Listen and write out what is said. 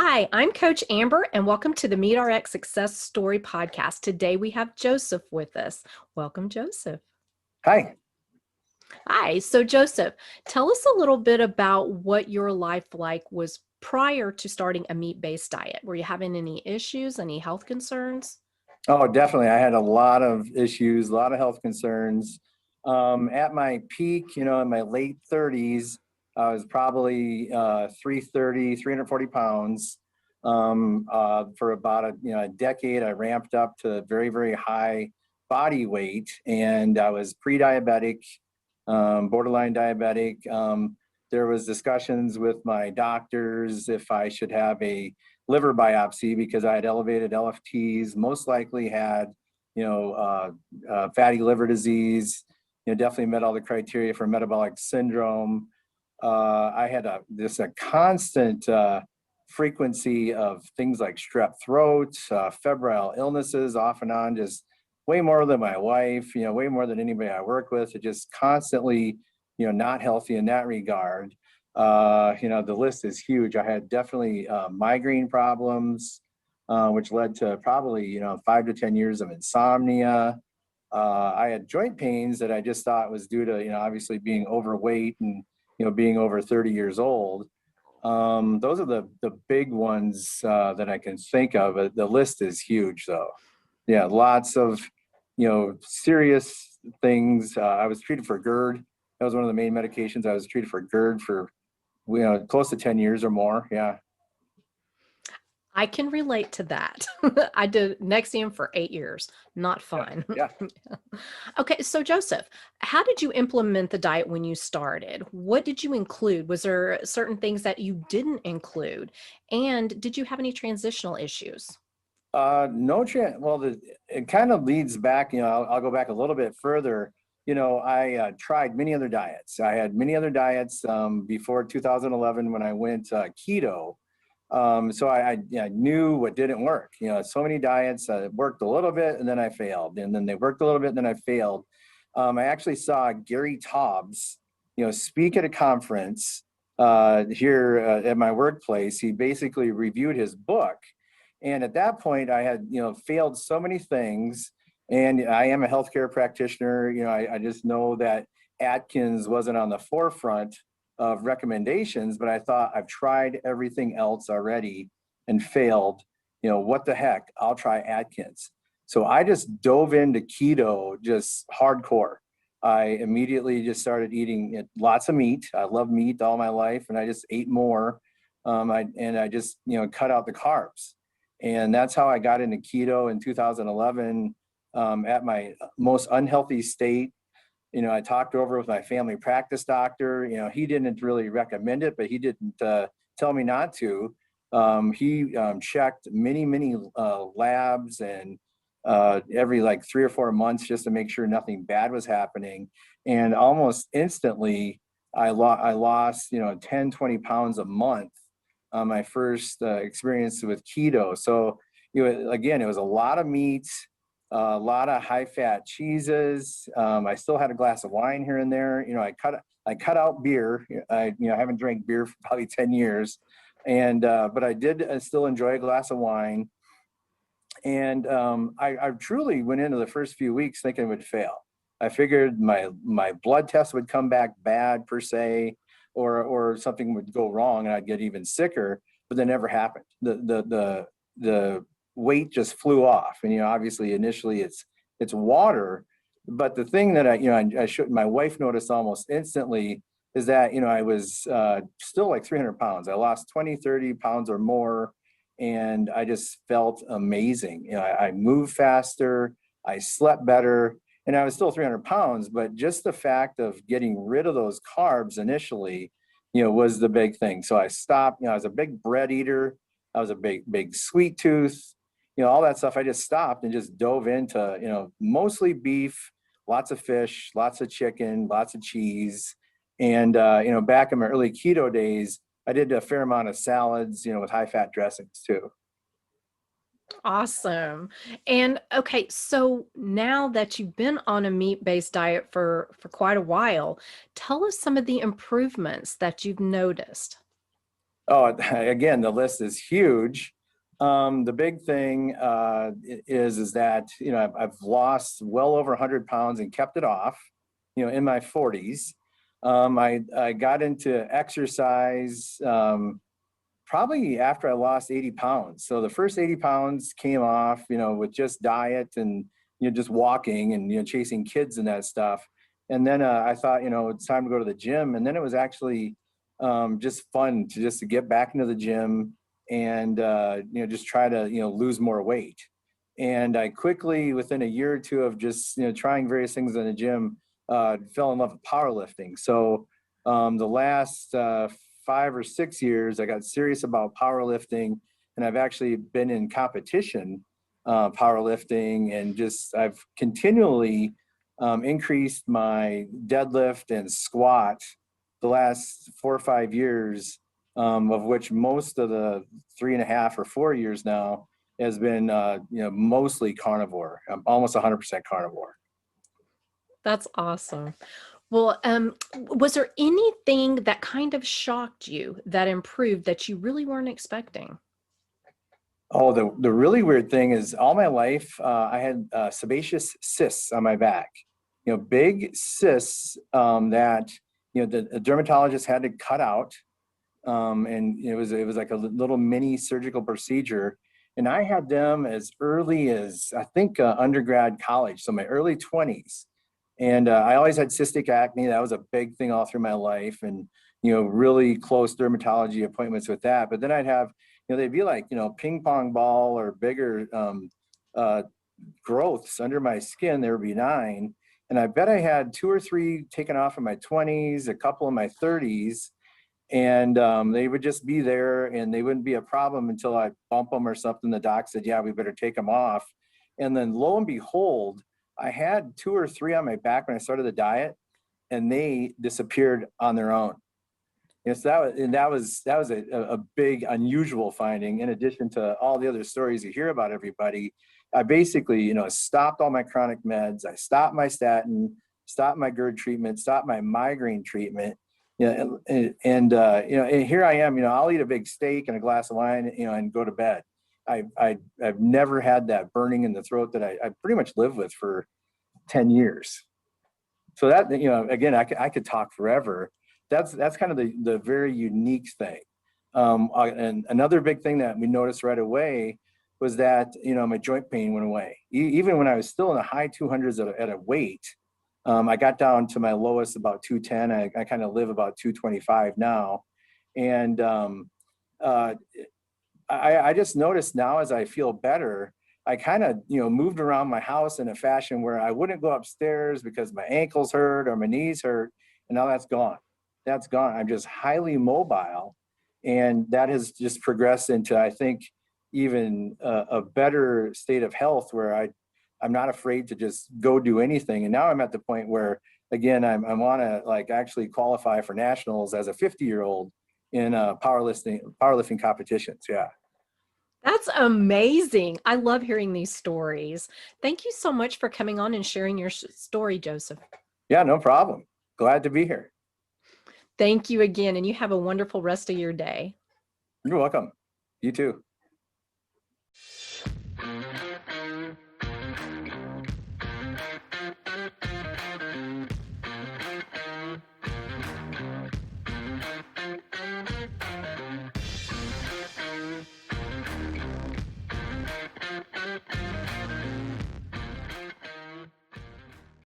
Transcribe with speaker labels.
Speaker 1: Hi, I'm Coach Amber, and welcome to the Meet RX Success Story podcast. Today we have Joseph with us. Welcome, Joseph.
Speaker 2: Hi.
Speaker 1: Hi. So, Joseph, tell us a little bit about what your life was prior to starting a meat-based diet. Were you having any issues, any health concerns?
Speaker 2: Oh, definitely. I had a lot of issues, a lot of health concerns. At my peak, in my late 30s, I was probably 340 pounds. For about a decade, I ramped up to very, very high body weight, and I was pre-diabetic, borderline diabetic. There was discussions with my doctors if I should have a liver biopsy because I had elevated LFTs, most likely had, fatty liver disease, definitely met all the criteria for metabolic syndrome. I had a constant frequency of things like strep throat, febrile illnesses off and on, just way more than my wife, way more than anybody I work with. It just constantly, not healthy in that regard. The list is huge. I had definitely migraine problems, which led to probably, 5 to 10 years of insomnia. I had joint pains that I just thought was due to, obviously being overweight and, being over 30 years old. Those are the big ones that I can think of. The list is huge, though. Yeah, lots of, serious things. I was treated for GERD. That was one of the main medications. I was treated for GERD for close to 10 years or more. Yeah.
Speaker 1: I can relate to that. I did Nexium for 8 years. Not
Speaker 2: Yeah.
Speaker 1: fun.
Speaker 2: Yeah.
Speaker 1: Okay, so Joseph, how did you implement the diet when you started? What did you include? Was there certain things that you didn't include? And did you have any transitional issues?
Speaker 2: No chance. Well, it kind of leads back, I'll go back a little bit further. I tried many other diets. I had many other diets before 2011 when I went keto. So I knew what didn't work. So many diets worked a little bit and then I failed, and then they worked a little bit and then I failed. I actually saw Gary Taubes, speak at a conference here at my workplace. He basically reviewed his book, and at that point, I had failed so many things. And I am a healthcare practitioner. I just know that Atkins wasn't on the forefront of recommendations, but I thought I've tried everything else already and failed. What the heck? I'll try Atkins. So I just dove into keto just hardcore. I immediately just started eating lots of meat. I love meat all my life, and I just ate more. I just cut out the carbs, and that's how I got into keto in 2011. At my most unhealthy state, I talked over with my family practice doctor. He didn't really recommend it, but he didn't tell me not to. He checked many labs and every like 3 or 4 months just to make sure nothing bad was happening. And almost instantly, I lost 10, 20 pounds a month on my first experience with keto. So, again, it was a lot of meat, a lot of high fat cheeses. I still had a glass of wine here and there. I cut out beer. I haven't drank beer for probably 10 years. And but I did still enjoy a glass of wine. And I truly went into the first few weeks thinking it would fail. I figured my blood test would come back bad per se, or something would go wrong and I'd get even sicker. But that never happened. The weight just flew off. And obviously initially it's water, but the thing that I should my wife noticed almost instantly is that I was still like 300 pounds. I lost 20, 30 pounds or more, and I just felt amazing. I moved faster, I slept better, and I was still 300 pounds, but just the fact of getting rid of those carbs initially, was the big thing. So I stopped. I was a big bread eater. I was a big sweet tooth, all that stuff. I just stopped and just dove into, mostly beef, lots of fish, lots of chicken, lots of cheese. And, back in my early keto days, I did a fair amount of salads, with high fat dressings too.
Speaker 1: Awesome. And okay, so now that you've been on a meat-based diet for quite a while, tell us some of the improvements that you've noticed.
Speaker 2: Oh, again, the list is huge. The big thing is that, I've lost well over 100 pounds and kept it off, in my 40s. I got into exercise probably after I lost 80 pounds. So the first 80 pounds came off, with just diet and, just walking and, chasing kids and that stuff. And then I thought, it's time to go to the gym. And then it was actually just fun to get back into the gym and, just try to, lose more weight. And I quickly, within a year or two of just, trying various things in the gym, fell in love with powerlifting. So the last 5 or 6 years, I got serious about powerlifting, and I've actually been in competition powerlifting, and just I've continually increased my deadlift and squat the last 4 or 5 years, of which most of the 3.5 or 4 years now has been mostly carnivore. I'm almost 100% carnivore.
Speaker 1: That's awesome. Well, was there anything that kind of shocked you that improved that you really weren't expecting?
Speaker 2: Oh, the really weird thing is all my life, I had sebaceous cysts on my back, big cysts that, the dermatologist had to cut out. And it was like a little mini surgical procedure. And I had them as early as, I think, undergrad college, so my early 20s. And I always had cystic acne. That was a big thing all through my life, and really close dermatology appointments with that. But then I'd have, they'd be like, ping pong ball or bigger uh, growths under my skin. They were benign, and I bet I had 2 or 3 taken off in my 20s, a couple in my 30s, and they would just be there, and they wouldn't be a problem until I bump them or something. The doc said, "Yeah, we better take them off." And then lo and behold, I had 2 or 3 on my back when I started the diet, and they disappeared on their own. Yes, that was a big unusual finding. In addition to all the other stories you hear about everybody, I basically, stopped all my chronic meds. I stopped my statin, stopped my GERD treatment, stopped my migraine treatment. And here I am. I'll eat a big steak and a glass of wine, and go to bed. I've never had that burning in the throat that I pretty much lived with for 10 years. So that, again, I could talk forever. That's kind of the very unique thing. And another big thing that we noticed right away was that, my joint pain went away. Even when I was still in the high 200s at a weight, I got down to my lowest about 210. I kind of live about 225 now. And uh, I just noticed now, as I feel better, I kind of, moved around my house in a fashion where I wouldn't go upstairs because my ankles hurt or my knees hurt. And now that's gone. That's gone. I'm just highly mobile. And that has just progressed into, I think, even a better state of health where I'm not afraid to just go do anything. And now I'm at the point where, again, I want to like actually qualify for nationals as a 50-year-old in powerlifting competitions. Yeah.
Speaker 1: That's amazing. I love hearing these stories. Thank you so much for coming on and sharing your story, Joseph.
Speaker 2: Yeah, no problem. Glad to be here.
Speaker 1: Thank you again, and you have a wonderful rest of your day.
Speaker 2: You're welcome. You too.